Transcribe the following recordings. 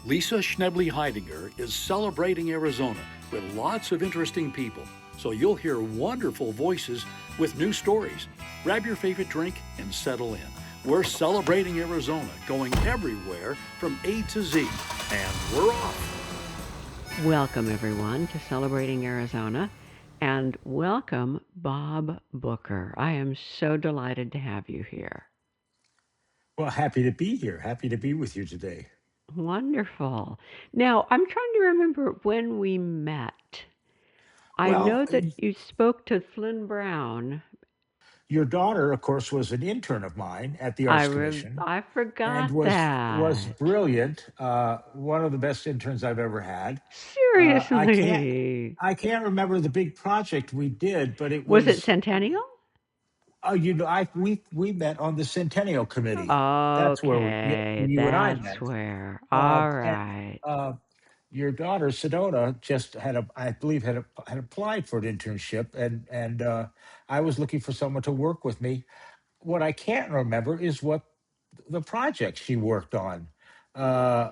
Lisa Schnebly Heidinger is celebrating Arizona with lots of interesting people, so you'll hear wonderful voices with new stories. Grab your favorite drink and settle in. We're celebrating Arizona, going everywhere from A to Z, and we're off. Welcome, everyone, to Celebrating Arizona, and welcome, Bob Booker. I am so delighted to have you here. Well, happy to be here. Happy to be with you today. Wonderful. Now, I'm trying to remember when we met. I Well, know that you spoke to Flynn Brown. your daughter, of course, was an intern of mine at the Arts Commission I and forgot was that. brilliant. One of the best interns I've ever had. Uh, I can't Seriously. I can't remember the big project we did, but it Was it was Centennial? I we met on the Centennial Committee. That's where Okay, you and I that's met. where. Uh, All and right. uh, your daughter Sedona just I believe had applied for an internship, and I was looking for someone to work with me. What I can't remember is what the project she worked on, uh,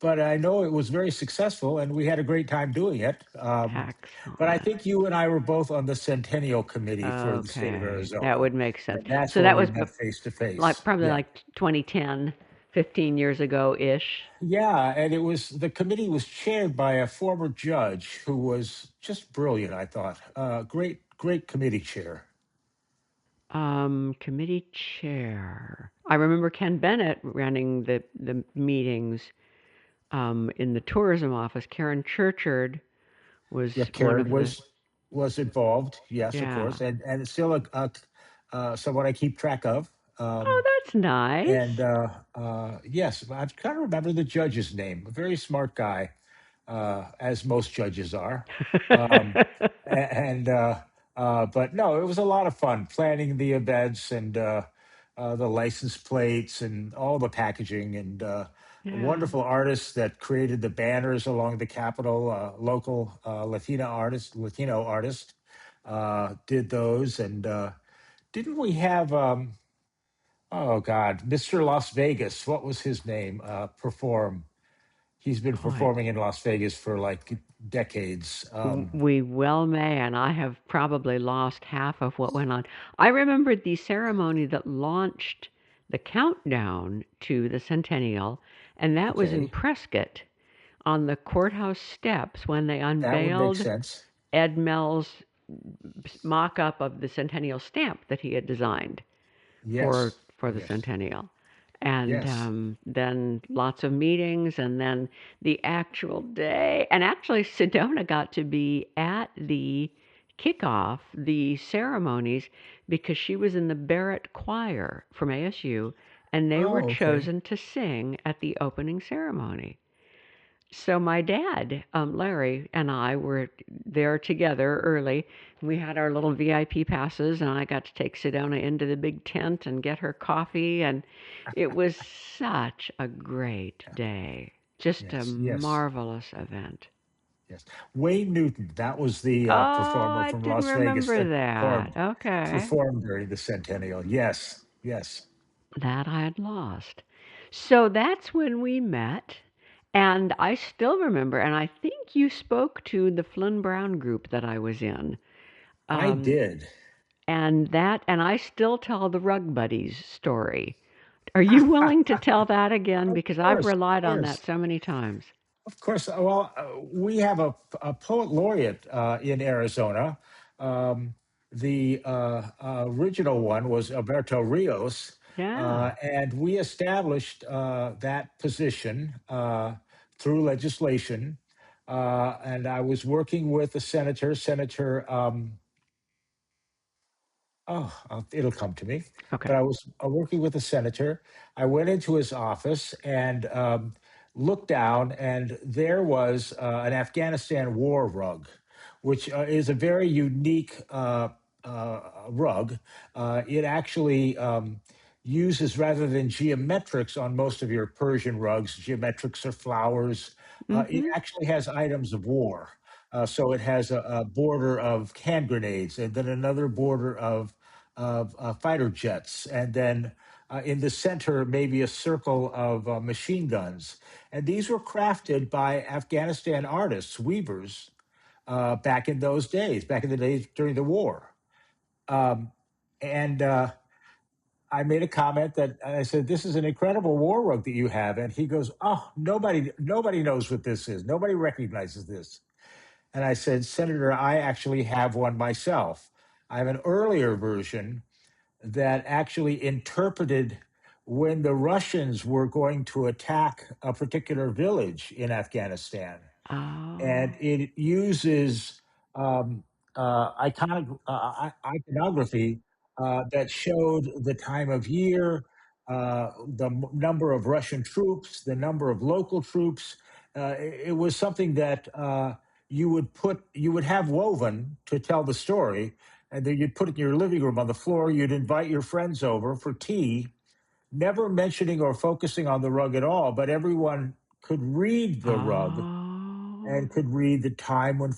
but I know it was very successful, and we had a great time doing it. But I Excellent. think you and I were both on the Centennial Committee for the state of Okay, that Arizona, would make sense. and that's So where that we was met face to like face. probably Yeah. like 2010, 15 years ago ish. Yeah, and it was the committee was chaired by a former judge who was just brilliant. I thought, great committee chair. Committee chair. I remember Ken Bennett running the meetings in the tourism office. Karen Churchard Yeah, was one Karen of the, was involved. Yes, of yeah. course, and it's still someone I keep track of. Oh, Um, that's nice. and yes, I'm trying to remember the judge's name. A very smart guy, as most judges are. Um, and But no, it was a lot of fun planning the events and the license plates and all the packaging and Yeah. wonderful artists that created the banners along the Capitol. Local Latino artist, did those. And didn't we have? Oh God, Mr. Las Vegas. What was his name? Perform. He's been Boy, performing in Las Vegas for like decades. we well may, and I have probably lost half of what went on. I remember the ceremony that launched the countdown to the centennial, and that was in Okay, Prescott on the courthouse steps when they that would make unveiled sense. Ed Mell's mock up of the centennial stamp that he had designed Yes, for the yes, centennial. And yes. then lots of meetings, and then the actual day. And actually, Sedona got to be at the kickoff, the ceremonies, because she was in the Barrett Choir from ASU, and they were Oh, okay. chosen to sing at the opening ceremony. So my dad, Larry, and I were there together early. We had our little VIP passes, and I got to take Sedona into the big tent and get her coffee, and it was such a great day. Just a Yes, yes, marvelous event. yes. Wayne Newton, that was the Oh, performer I from didn't Las Vegas remember that that. Okay. performed during the centennial. Yes, yes. That I had lost. So that's when we met. And I still remember, and I think you spoke to the Flynn Brown group that I was in. I Um, did. and I still tell the Rug Buddies story. Are you willing to tell that again? Because I've Of relied on that course. so many times. Of course. Well, we have a poet laureate in Arizona. Um, the original one was Alberto Rios, Yeah. and we established that position through legislation. And I was working with the senator, Senator. It'll come to me. Okay. But I was working with a senator. I went into his office and looked down, and there was an Afghanistan war rug, which is a very unique rug. It actually uses, rather than geometrics on most of your Persian rugs, geometrics are flowers. It Mm-hmm. actually has items of war. So it has a border of hand grenades, and then another border of fighter jets, and then in the center, maybe a circle of machine guns. And these were crafted by Afghanistan artists, weavers, back in those days, back in the days during the war. Um, and I made a comment that I said, "This is an incredible war rug that you have." And he goes, "Oh, nobody knows what this is. Nobody recognizes this." And I said, "Senator, I actually have one myself. I have an earlier version that actually interpreted when the Russians were going to attack a particular village in Afghanistan, and Oh. it uses iconography that showed the time of year, the number of Russian troops, the number of local troops. It was something that you would have woven to tell the story, and then you'd put it in your living room on the floor. You'd invite your friends over for tea, never mentioning or focusing on the rug at all, but everyone could read the rug Oh. and could read the time when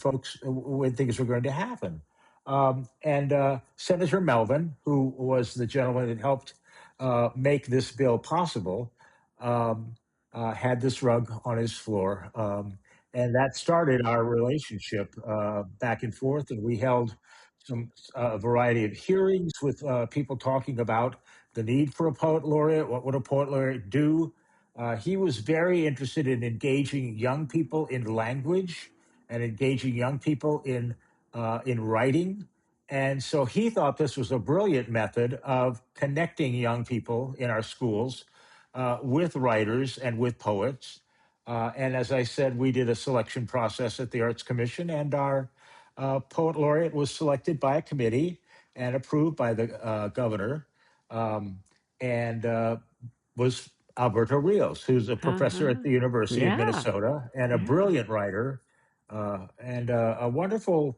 things were going to happen. And Senator Melvin, who was the gentleman that helped make this bill possible, um, had this rug on his floor. And that started our relationship back and forth. And we held a variety of hearings with people talking about the need for a poet laureate. What would a poet laureate do? He was very interested in engaging young people in language and engaging young people in writing. And so he thought this was a brilliant method of connecting young people in our schools with writers and with poets. And as I said, we did a selection process at the Arts Commission, and our poet laureate was selected by a committee and approved by the governor. Um, and was Alberto Rios, who's a professor at Uh-huh. the University of Yeah. Minnesota and a Yeah. brilliant writer and a wonderful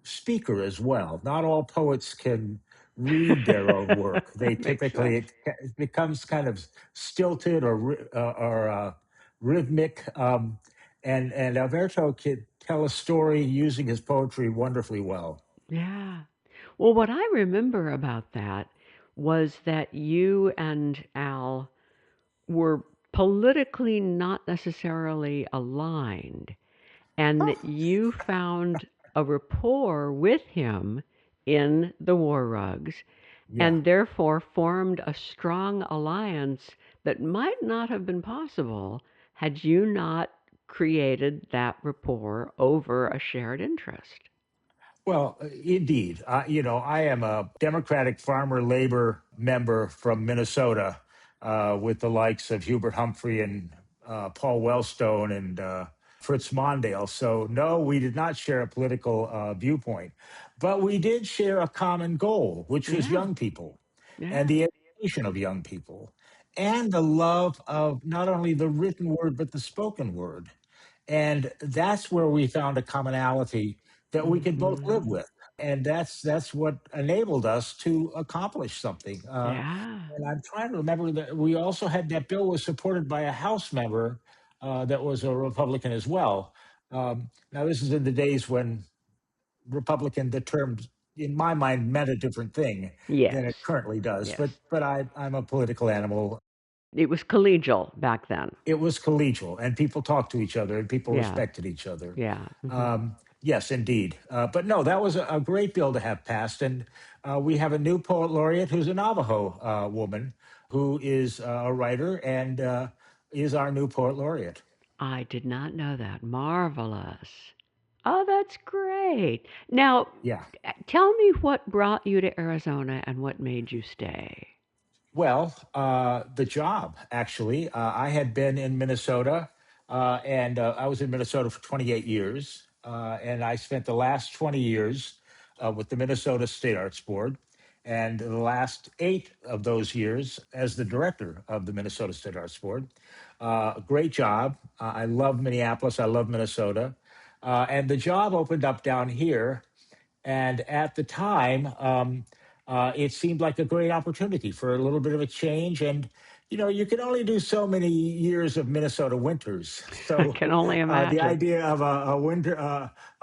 speaker as well. Not all poets can read their own work. They Makes sense. typically, it becomes kind of stilted or rhythmic. And Alberto could tell a story using his poetry wonderfully well. Yeah. Well, what I remember about that was that you and Al were politically not necessarily aligned, and that you found a rapport with him in the War Rugs, Yeah. and therefore formed a strong alliance that might not have been possible had you not created that rapport over a shared interest. Well, indeed. I am a Democratic Farmer Labor member from Minnesota with the likes of Hubert Humphrey and Paul Wellstone and Fritz Mondale. So, no, we did not share a political viewpoint, but we did share a common goal, which was Yeah, young people and yeah. the education of young people and the love of not only the written word, but the spoken word. And that's where we found a commonality that we could both live Mhm. with. And that's what enabled us to accomplish something. Yeah. And I'm trying to remember that we also had that bill was supported by a House member that was a Republican as well. Now, this is in the days when Republican, the term in my mind meant a different thing than Yes. it currently does. But Yes. I'm a political animal. It was collegial back then. It was collegial, and people talked to each other, and people Yeah. respected each other. Yeah. Mhm. Yes, indeed. But no, that was a great bill to have passed, and we have a new poet laureate who's a Navajo woman who is a writer and is our new poet laureate. I did not know that. Marvelous. Oh, that's great. Now, Yeah. tell me what brought you to Arizona and what made you stay. Well, the job, actually. I had been in Minnesota, and I was in Minnesota for 28 years. And I spent the last 20 years with the Minnesota State Arts Board, and the last 8 of those years as the director of the Minnesota State Arts Board. A great job. I love Minneapolis. I love Minnesota. And the job opened up down here, and at the time, it seemed like a great opportunity for a little bit of a change. And, you can only do so many years of Minnesota winters. I So can only the imagine. idea of a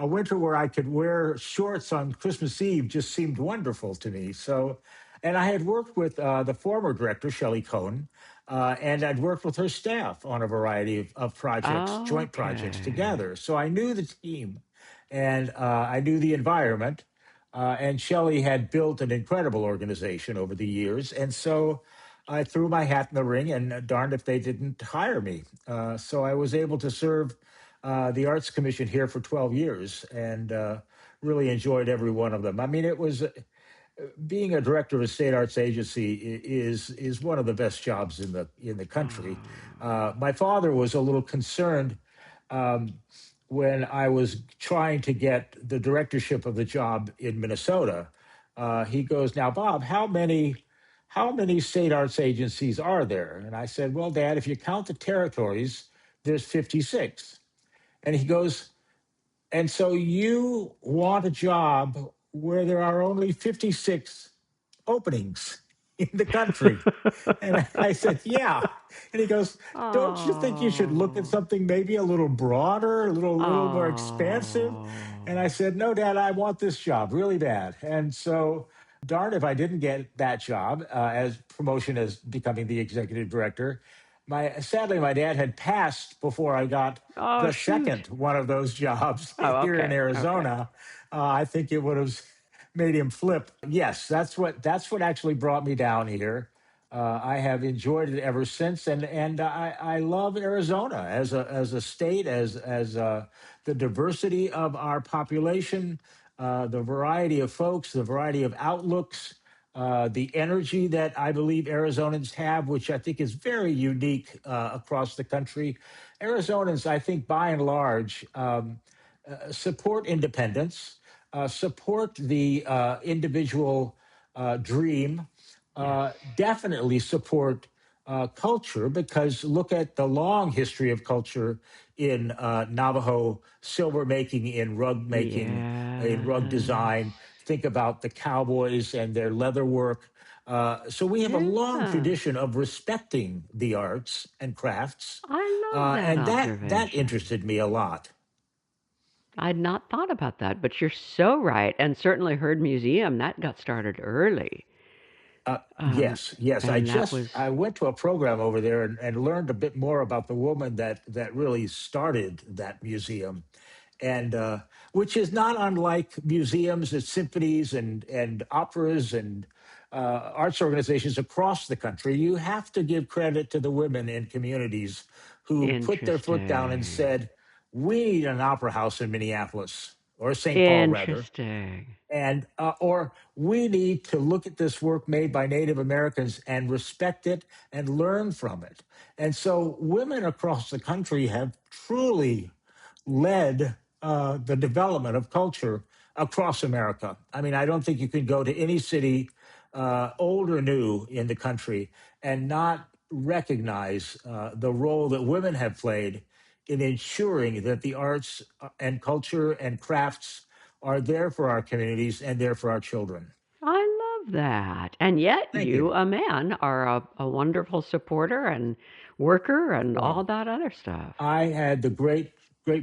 winter where I could wear shorts on Christmas Eve just seemed wonderful to me. So And I had worked with the former director, Shelley Cohn, and I'd worked with her staff on a variety of projects, joint projects Okay. together. So I knew the team and I knew the environment. And Shelley had built an incredible organization over the years. And so I threw my hat in the ring, and darned if they didn't hire me. So I was able to serve the Arts Commission here for 12 years and really enjoyed every one of them. I mean, it was being a director of a state arts agency is one of the best jobs in the country. My father was a little concerned um, when I was trying to get the directorship of the job in Minnesota. He goes, "Now, Bob, how many state arts agencies are there?" And I said, "Well, Dad, if you count the territories, there's 56." And he goes, "And so you want a job where there are only 56 openings in the country?" And I said, "Yeah." And he goes, "Don't you think you should look at Oh. something maybe a little broader, a little more expansive?" And I Oh. said, "No, Dad, I want this job really bad." And so, darn if I didn't get that job as promotion as becoming the executive director. Sadly, my dad had passed before I got Oh, the shoot. second one of those jobs Oh, here in okay. Okay. Arizona. I think it would have made him flip. Yes, that's what actually brought me down here. I have enjoyed it ever since, and I love Arizona as a state, as the diversity of our population, the variety of folks, the variety of outlooks, the energy that I believe Arizonans have, which I think is very unique across the country. Arizonans, I think, by and large, support independence, support the individual dream, Yes. definitely support culture, because look at the long history of culture in Navajo silver making, in rug Yes. design. Think about the cowboys and their leather work. So we have a long Yeah. tradition of respecting the arts and crafts, I love that and that observation. interested me a lot. I'd not thought about that, but you're so right. And certainly Heard Museum, that got started early. Um, Yes, yes. I and that just was I went to a program over there and learned a bit more about the woman that really started that museum, and which is not unlike museums and symphonies and operas and arts organizations across the country. You have to give credit to the women in communities who put their foot down and interesting. said, "We need an opera house in Minneapolis or St. Paul, rather." Interesting. And or we need to look at this work made by Native Americans and respect it and learn from it. And so women across the country have truly led the development of culture across America. I mean, I don't think you can go to any city, old or new, in the country and not recognize the role that women have played in ensuring that the arts and culture and crafts are there for our communities and there for our children. I love that. And yet Thank you, you. a man, are a wonderful supporter and worker and all Well, that other stuff. I had the great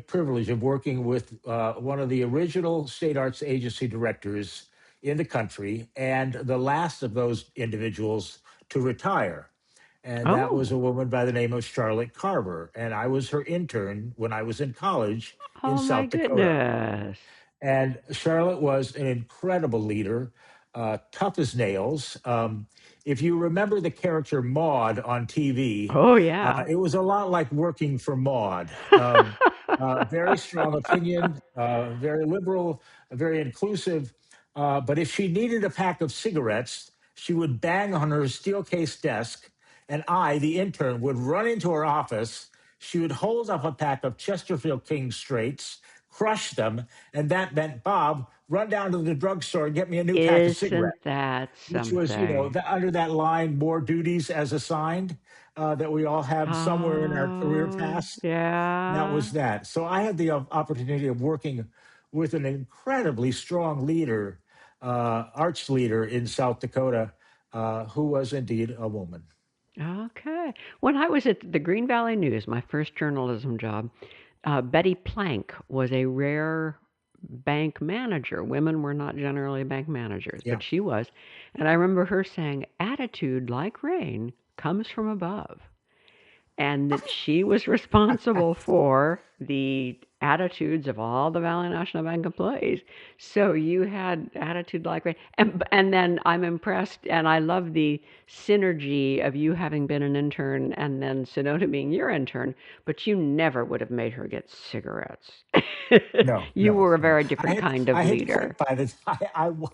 privilege of working with one of the original state arts agency directors in the country and the last of those individuals to retire. And that was Oh. a woman by the name of Charlotte Carver. And I was her intern when I was in college in Oh my South Dakota. goodness. And Charlotte was an incredible leader, tough as nails. If you remember the character Maud on TV, Oh yeah. it was a lot like working for Maud. Very strong opinion, very liberal, very inclusive. But if she needed a pack of cigarettes, she would bang on her steel case desk, and I, the intern, would run into her office. She would hold up a pack of Chesterfield King Straights, crush them, and that meant, "Bob, run down to the drugstore and get me a new pack of cigarettes," Isn't that which was, something? under that line, "more duties as assigned," that we all have somewhere in our career Oh, past. That yeah. was that. So I had the opportunity of working with an incredibly strong leader, arts leader in South Dakota, who was indeed a woman. Okay. When I was at the Green Valley News, my first journalism job, Betty Plank was a rare bank manager. Women were not generally bank managers, Yeah. but she was. And I remember her saying, attitude, like rain, comes from above, and that she was responsible for the attitudes of all the Valley National Bank employees. So you had attitude like rain. And then I'm impressed, and I love the synergy of you having been an intern and then Sonota being your intern, but you never would have made her get cigarettes. No, You no, were a no. very different kind I of had quit leader. by the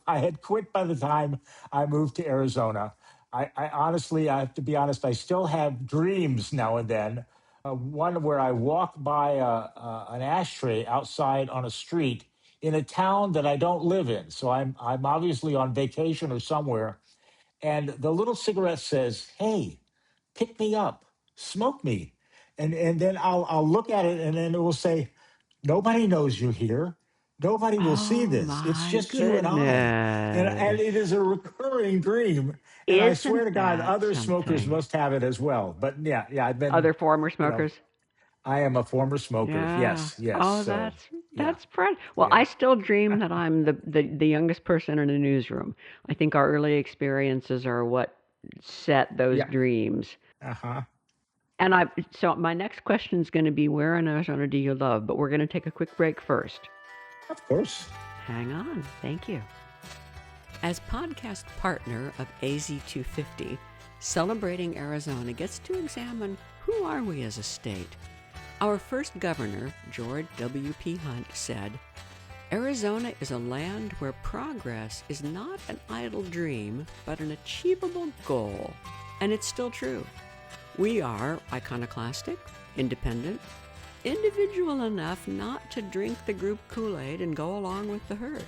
I had quit by the time I moved to Arizona. I honestly, I have to be honest, I still have dreams now and then. One where I walk by an ashtray outside on a street in a town that I don't live in. So I'm obviously on vacation or somewhere, and the little cigarette says, "Hey, pick me up, smoke me," and then I'll look at it, and then it will say, "Nobody knows you're here. Nobody will see Oh this. It's my just you and I." And goodness. it is a recurring dream. And I swear Isn't to God, that other smokers something? must have it as well. But yeah, yeah, I've been, Other former you know, smokers? I am a former smoker. Yeah. Yes, yes. Oh, So yeah, that's pretty. Well, yeah, I still dream that I'm the youngest person in a newsroom. I think our early experiences are what set those yeah. dreams. Uh-huh. And I so my next question is going to be, where in Arizona do you love? But we're going to take a quick break first. Of course. Hang on. Thank you. As podcast partner of AZ250, Celebrating Arizona gets to examine, who are we as a state? Our first governor, George W.P. Hunt, said, Arizona is a land where progress is not an idle dream, but an achievable goal. And it's still true. We are iconoclastic, independent, individual enough not to drink the group Kool-Aid and go along with the herd.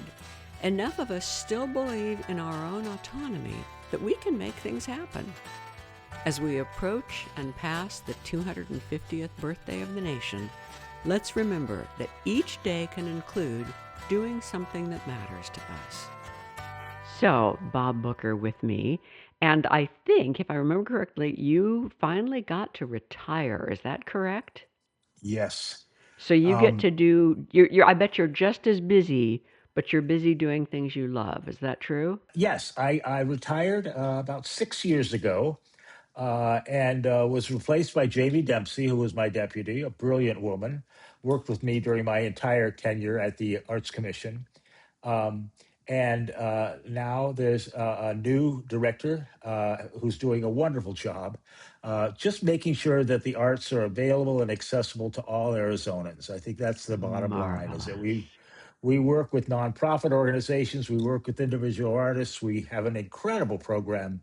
Enough of us still believe in our own autonomy that we can make things happen. As we approach and pass the 250th birthday of the nation, let's remember that each day can include doing something that matters to us. So, Bob Booker with me, and I think, if I remember correctly, you finally got to retire. Is that correct? Yes. So you get Um, to do, I bet you're just as busy, but you're busy doing things you love. Is that true? yes, I retired about 6 years ago. And was replaced by Jamie Dempsey, who was my deputy, a brilliant woman, worked with me during my entire tenure at the Arts Commission. Um, and now there's a new director who's doing a wonderful job, just making sure that the arts are available and accessible to all Arizonans. I think that's the bottom line, is that Marvelous. we work with nonprofit organizations, we work with individual artists, we have an incredible program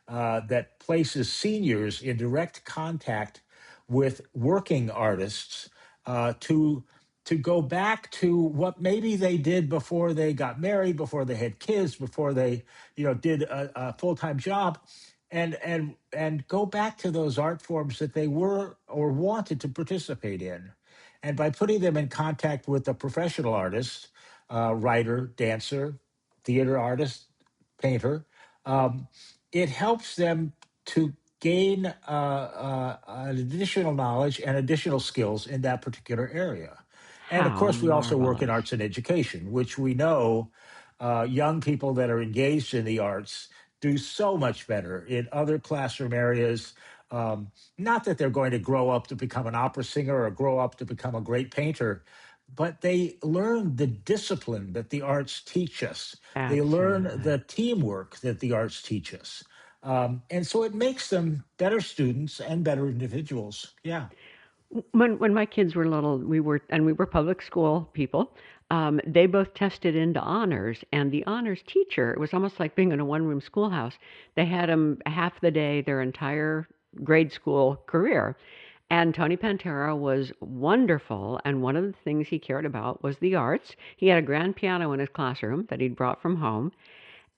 that places seniors in direct contact with working artists to go back to what maybe they did before they got married, before they had kids, before they did a full time job, and go back to those art forms that they were or wanted to participate in, and by putting them in contact with a professional artist, writer, dancer, theater artist, painter, um, it helps them to gain an additional knowledge and additional skills in that particular area. And of How course, we also work in marvelous. arts and education, which we know young people that are engaged in the arts do so much better in other classroom areas. Not that they're going to grow up to become an opera singer or grow up to become a great painter, but they learn the discipline that the arts teach us. They learn Absolutely. the teamwork that the arts teach us. And so it makes them better students and better individuals. Yeah. When my kids were little, we were public school people. They both tested into honors, and the honors teacher, it was almost like being in a one-room schoolhouse. They had them half the day their entire grade school career. And Tony Pantera was wonderful, and one of the things he cared about was the arts. He had a grand piano in his classroom that he'd brought from home,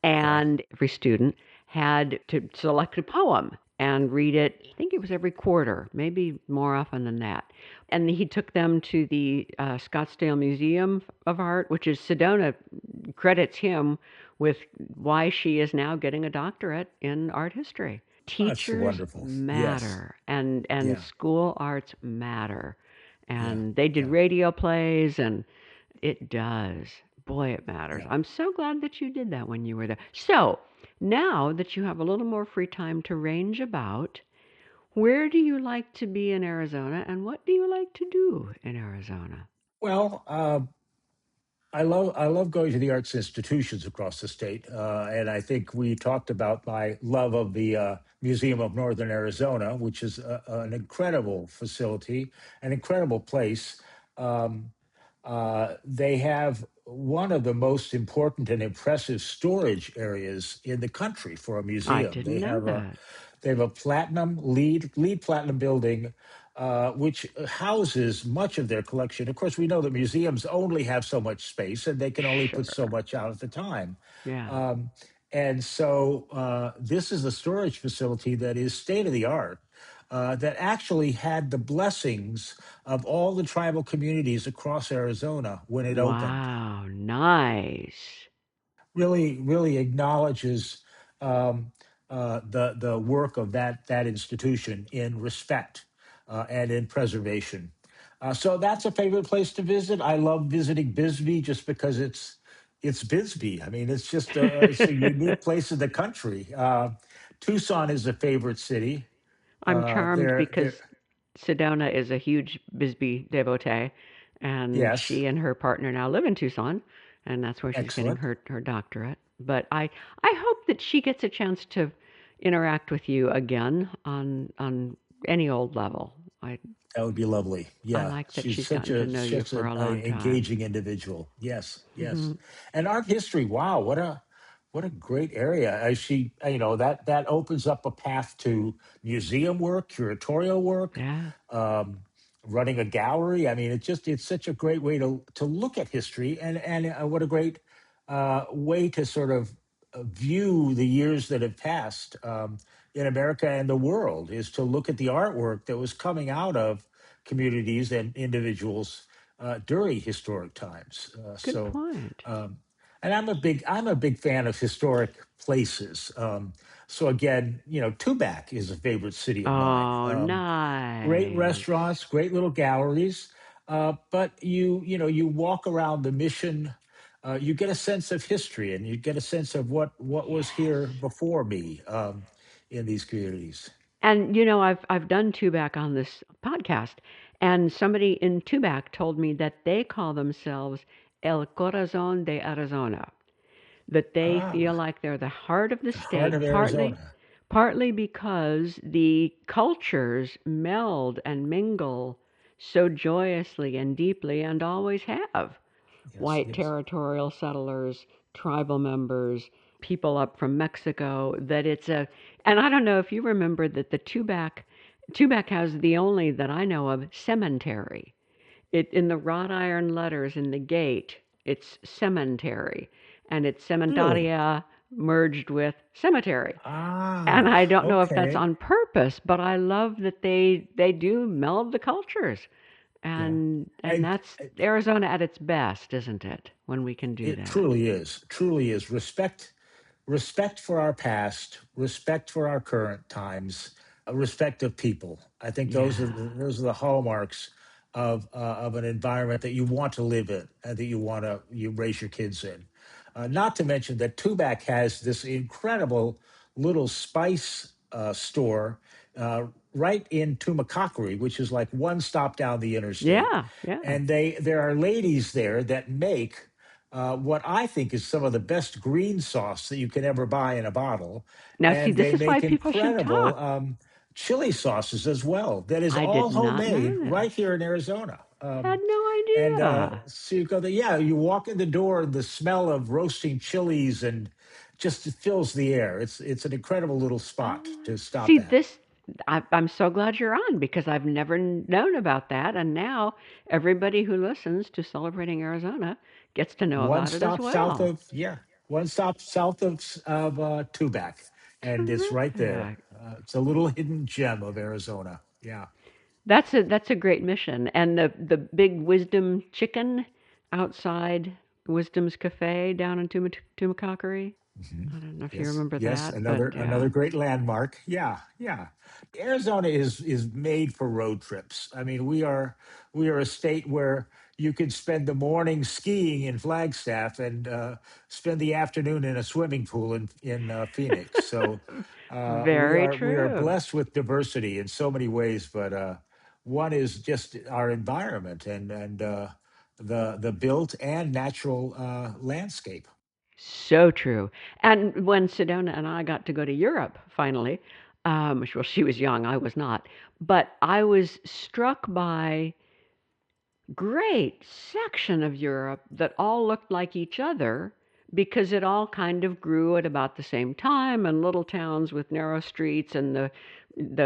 Yeah. and every student had to select a poem and read it. I think it was every quarter, maybe more often than that. And he took them to the Scottsdale Museum of Art, which is Sedona credits him with why she is now getting a doctorate in art history. That's Teachers wonderful. Yes. matter, and Yeah. school arts matter. Yeah. And they did Yeah. radio plays, and It does. Boy, it matters. Yeah. I'm so glad that you did that when you were there. So, now that you have a little more free time to range about, where do you like to be in Arizona and what do you like to do in Arizona? Well, I love going to the arts institutions across the state, and I think we talked about my love of the Museum of Northern Arizona, which is an incredible facility, an incredible place. Um, they have one of the most important and impressive storage areas in the country for a I museum. didn't know that. They have a platinum lead platinum building, which houses much of their collection. Of course, we know that museums only have so much space, and they can only put so Sure. much out at a time. Yeah. Um, and so, this is a storage facility that is state of the art. That actually had the blessings of all the tribal communities across Arizona when it opened. Wow, nice. Really acknowledges um, the work of that institution in respect and in preservation. So that's a favorite place to visit. I love visiting Bisbee just because it's Bisbee. I mean, it's a unique place in the country. Tucson is a favorite city. I'm charmed There, because Sedona is a huge Bisbee devotee, and yes, she and her partner now live in Tucson, and that's where she's getting excellent. her doctorate. But I hope that she gets a chance to interact with you again on any old level. That would be lovely. I Yeah, like that she's she's gotten to know you such for an a long time. engaging individual. Yes, yes. Hmm. And art history. Wow, what a great area. That opens up a path to museum work, curatorial work, Yeah, um, running a gallery. I mean, it's such a great way to look at history, and what a great way to sort of view the years that have passed in America and the world is to look at the artwork that was coming out of communities and individuals during historic times. good point. Um, and I'm a big fan of historic places. So again, Tubac is a favorite city of mine. Oh, Great nice. restaurants, great little galleries. But you walk around the mission, you get a sense of history, and you get a sense of what was here Yes. before me in these communities. And I've done Tubac on this podcast, and somebody in Tubac told me that they call themselves El Corazon de Arizona, that they feel Ah, like they're the heart of the the heart of state, partly Arizona. because the cultures meld and mingle so joyously and deeply and always have. Yes, White yes. territorial settlers, tribal members, people up from Mexico, that it's a, and I don't know if you remember that Tubac has the only that I know of cemetery. It in the wrought iron letters in the gate, it's cemetery, and it's Really? cementaria merged with cemetery. And I Ah, don't know if that's okay. on purpose, but I love that they do meld the cultures. Yeah. And And that's Arizona at its best, isn't it? When we can do it that. truly is respect for our past, respect for our current times, respect of people. I think Yeah. those are the hallmarks of an environment that you want to live in and that you raise your kids in. Not to mention that Tubac has this incredible little spice store right in Tumacácori, which is like one stop down the interstate, Yeah, yeah. and there are ladies there that make what I think is some of the best green sauce that you can ever buy in a bottle. Now see, And this they is why make people should incredible talk. chili sauces as well. That is I did all not homemade know right this. here in Arizona. Had no And idea. so you go there, yeah, you walk in the door and the smell of roasting chilies and just it fills the air. It's an incredible little spot Oh, to stop see at. this. I'm so glad you're on because I've never known about that, and now everybody who listens to Celebrating Arizona gets to know One about it as stop south well. of one stop south of Tubac, and it's right there. Terrific. It's a little hidden gem of Arizona. Yeah. That's a great mission. And the big Wisdom Chicken outside Wisdom's Cafe down in Tumacacori. Mhm. I don't know if you Yes, remember yes, that, but another yeah. great landmark. Yeah, yeah. Arizona is made for road trips. I mean, we are a state where you could spend the morning skiing in Flagstaff and spend the afternoon in a swimming pool in Phoenix. So we Very are true. blessed with diversity in so many ways, but one is just our environment and the built and natural landscape. So true. And when Sedona and I got to go to Europe finally, well, she was young, I was not, but I was struck by great section of Europe that all looked like each other because it all kind of grew at about the same time, and little towns with narrow streets and the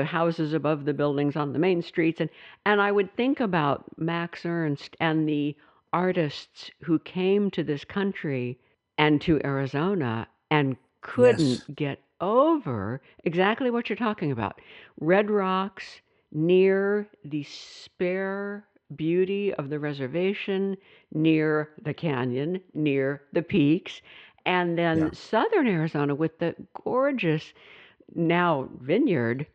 houses above the buildings on the main streets. And I would think about Max Ernst and the artists who came to this country and to Arizona and Yes. couldn't get over exactly what you're talking about. Red rocks near the spare beauty of the reservation, near the canyon, near the peaks, and then Yeah. southern Arizona with the gorgeous now vineyard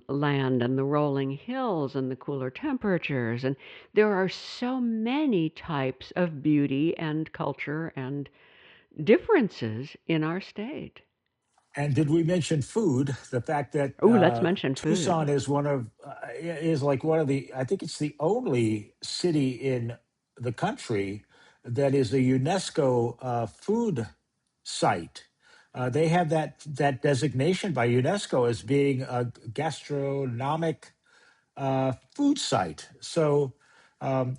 land and the rolling hills and the cooler temperatures. And there are so many types of beauty and culture and differences in our state. And did we mention food? The fact that Oh, let's mention food. Tucson is is like one of the, I think it's the only city in the country that is a UNESCO food site. They have that designation by UNESCO as being a gastronomic food site. So,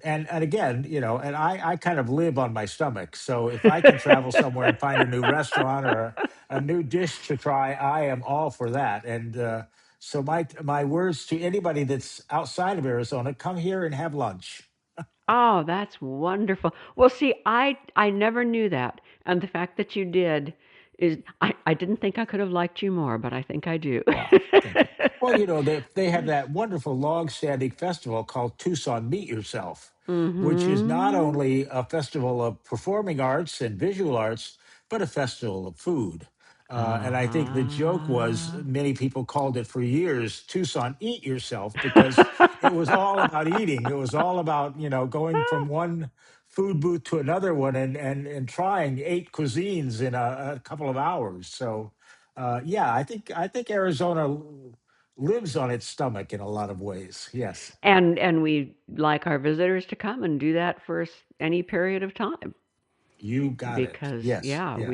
and again, and I kind of live on my stomach. So if I can travel somewhere and find a new restaurant or a new dish to try, I am all for that. And so my words to anybody that's outside of Arizona: come here and have lunch. Oh, that's wonderful. Well, see, I never knew that, and the fact that you did is I didn't think I could have liked you more, but I think I do. Well, thank you. Well, they have that wonderful long-standing festival called Tucson Meet Yourself, which is not Mhm. only a festival of performing arts and visual arts, but a festival of food. And I think the joke was Ah. many people called it for years Tucson Eat Yourself because it was all about eating. It was all about, going from one food booth to another one and trying eight cuisines in a couple of hours. So yeah, I think Arizona lives on its stomach in a lot of ways. Yes, And we like our visitors to come and do that for any period of time. you got it. Because Yes, yeah, yes,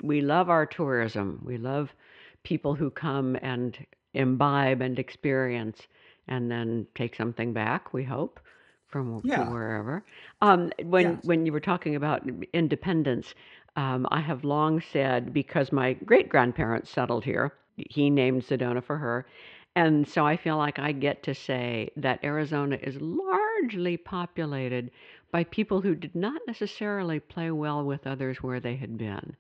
we love our tourism. We love people who come and imbibe and experience and then take something back, we hope, from yeah, wherever. yeah. When you were talking about independence, I have long said, because my great grandparents settled here, he named Sedona for her. And so I feel like I get to say that Arizona is largely populated by people who did not necessarily play well with others where they had been.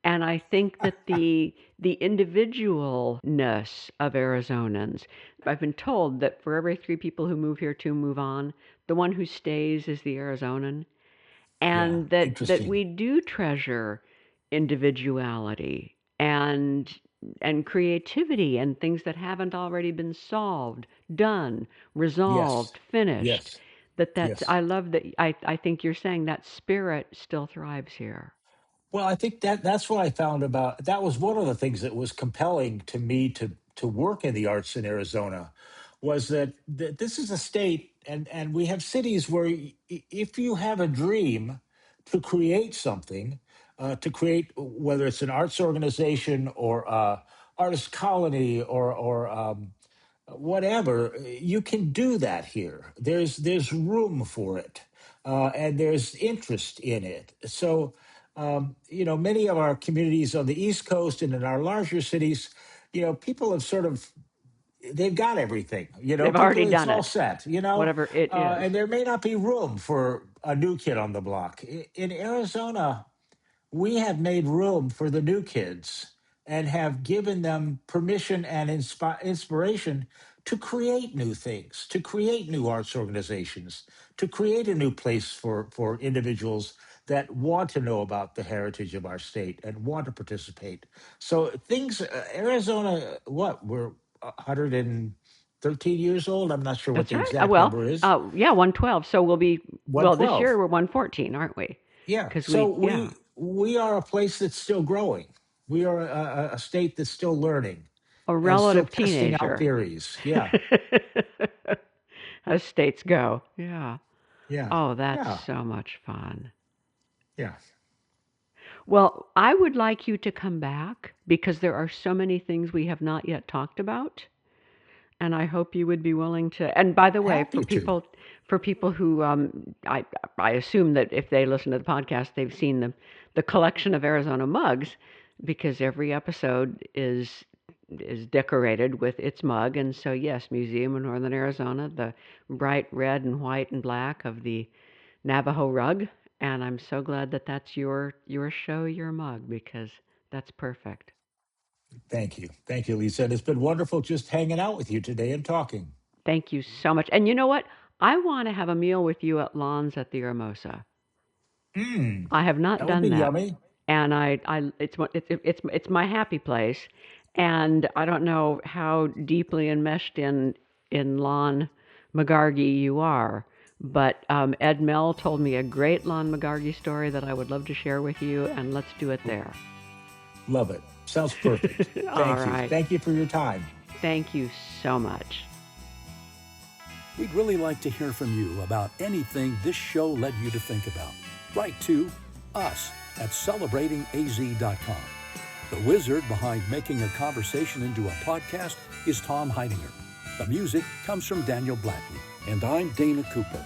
And I think that the individualness of Arizonans, I've been told that for every three people who move here to move on, the one who stays is the Arizonan, Yeah, and that interesting. we do treasure individuality and creativity and things that haven't already been solved, done, Yes, resolved, finished. yes, That's yes. I love that. I think you're saying that spirit still thrives here. Well, I think that's what I found about that was one of the things that was compelling to me to work in the arts in Arizona was that this is a state and we have cities where if you have a dream to create something, to create whether it's an arts organization or artist colony or whatever, you can do that here. There's room for it, and there's interest in it. So, many of our communities on the East Coast and in our larger cities, people have sort of they've got everything. They've People, already it's done all it, set. whatever it is. And there may not be room for a new kid on the block. In Arizona, we have made room for the new kids and have given them permission and inspiration to create new things, to create new arts organizations, to create a new place for individuals that want to know about the heritage of our state and want to participate. So things, Arizona, what, we're 113 years old? I'm not sure what That's the right. exact number is. Yeah, 112. So we'll be, well, this 112. year we're 114, aren't we? Yeah. Because So yeah, we are a place that's still growing. We are a state that's still learning a and still relative testing out teenager, theories. Yeah. as states go. Yeah. Yeah. Oh, that's Yeah. so much fun. Yeah. Well, I would like you to come back because there are so many things we have not yet talked about. And I hope you would be willing to. And by the way, Happy to. for people who, I assume that if they listen to the podcast, they've seen the collection of Arizona mugs, because every episode is decorated with its mug. And so, yes, Museum of Northern Arizona, the bright red and white and black of the Navajo rug. And I'm so glad that that's your show, your mug, because that's perfect. Thank you. Thank you, Lisa. And it's been wonderful just hanging out with you today and talking. Thank you so much. And you know what? I want to have a meal with you at Lawns at the Hermosa. Mm, I have not that would be done that, yummy. and it's my happy place, and I don't know how deeply enmeshed in Lon McGargy you are, but Ed Mell told me a great Lon McGargy story that I would love to share with you, and let's do it there. Love it. Sounds perfect. All Thank you. right. Thank you for your time. Thank you so much. We'd really like to hear from you about anything this show led you to think about. Write to us at celebratingaz.com. The wizard behind making a conversation into a podcast is Tom Heidinger. The music comes from Daniel Blattman. And I'm Dana Cooper.